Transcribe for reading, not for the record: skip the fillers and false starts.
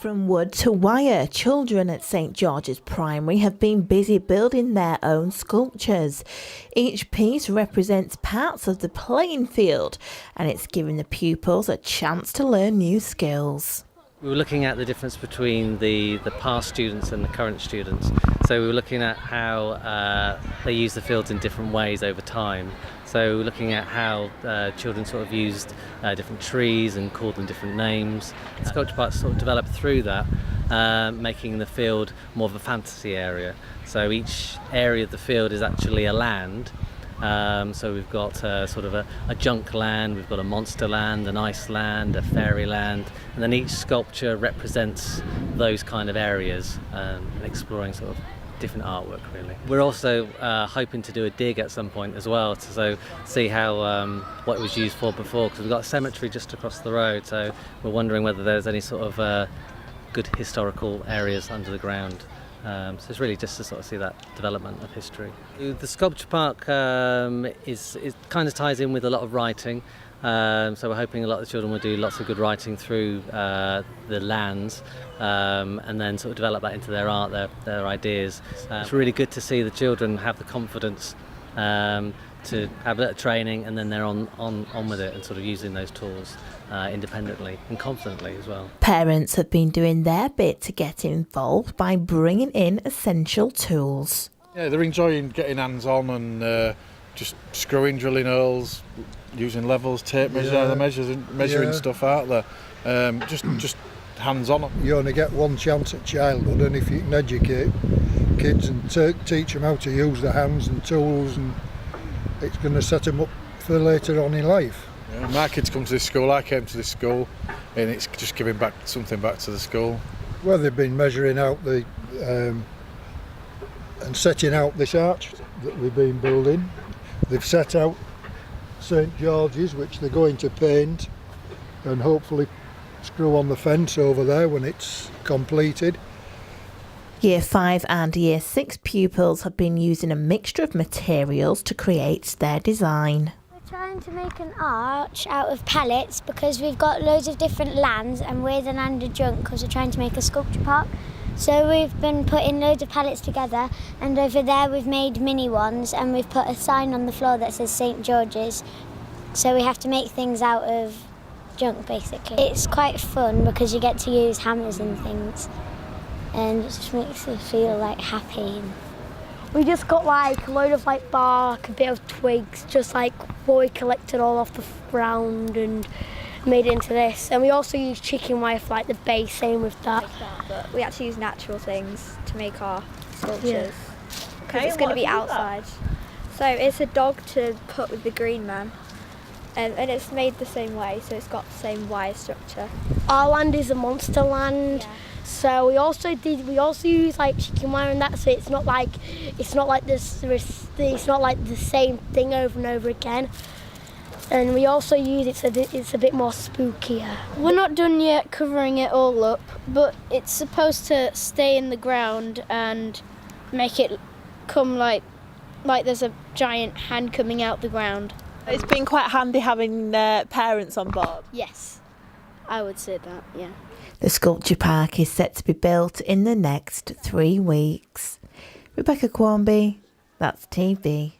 From wood to wire, children at St George's Primary have been busy building their own sculptures. Each piece represents parts of the playing field, and it's giving the pupils a chance to learn new skills. We were looking at the difference between the past students and the current students. So we were looking at how they use the fields in different ways over time. So we're looking at how children sort of used different trees and called them different names. Sculpture parts sort of developed through that, making the field more of a fantasy area. So each area of the field is actually a land. So we've got sort of a junk land, we've got a monster land, an ice land, a fairy land, and then each sculpture represents those kind of areas, exploring sort of different artwork really. We're also hoping to do a dig at some point as well, to see how what it was used for before, because we've got a cemetery just across the road, so we're wondering whether there's any sort of good historical areas under the ground. So it's really just to sort of see that development of history. The sculpture park is kind of ties in with a lot of writing. So we're hoping a lot of the children will do lots of good writing through the lands, and then sort of develop that into their art, their ideas. It's really good to see the children have the confidence to have a bit of training, and then they're on with it and sort of using those tools independently and confidently as well. Parents have been doing their bit to get involved by bringing in essential tools. Yeah, they're enjoying getting hands-on and just screwing, drilling holes, using levels, tape measuring stuff out there. Just hands-on. You only get one chance at childhood, and if you can educate kids and teach them how to use their hands and tools, and it's going to set them up for later on in life. Yeah, my kids come to this school, I came to this school, and it's just giving something back to the school. Well, they've been measuring out the and setting out this arch that we've been building. They've set out St George's, which they're going to paint and hopefully screw on the fence over there when it's completed. Year 5 and Year 6 pupils have been using a mixture of materials to create their design. We're trying to make an arch out of pallets because we've got loads of different lands, and we're the land of junk because we're trying to make a sculpture park. So we've been putting loads of pallets together, and over there we've made mini ones, and we've put a sign on the floor that says St George's. So we have to make things out of junk basically. It's quite fun because you get to use hammers and things, and it just makes you feel like happy. We just got like a load of like bark, a bit of twigs, just like what we collected all off the ground and made it into this. And we also use chicken wire for like the base, same with that. But we actually use natural things to make our sculptures. Yeah. Okay, it's going to be outside. So it's a dog to put with the green man. And it's made the same way, so it's got the same wire structure. Our land is a monster land. Yeah. So we also use like chicken wire and that, so it's not like the same thing over and over again. And we also use it so that it's a bit more spookier. We're not done yet covering it all up, but it's supposed to stay in the ground and make it come like there's a giant hand coming out the ground. It's been quite handy having parents on board. Yes, I would say that, yeah. The sculpture park is set to be built in the next 3 weeks. Rebecca Quarmby, That's TV.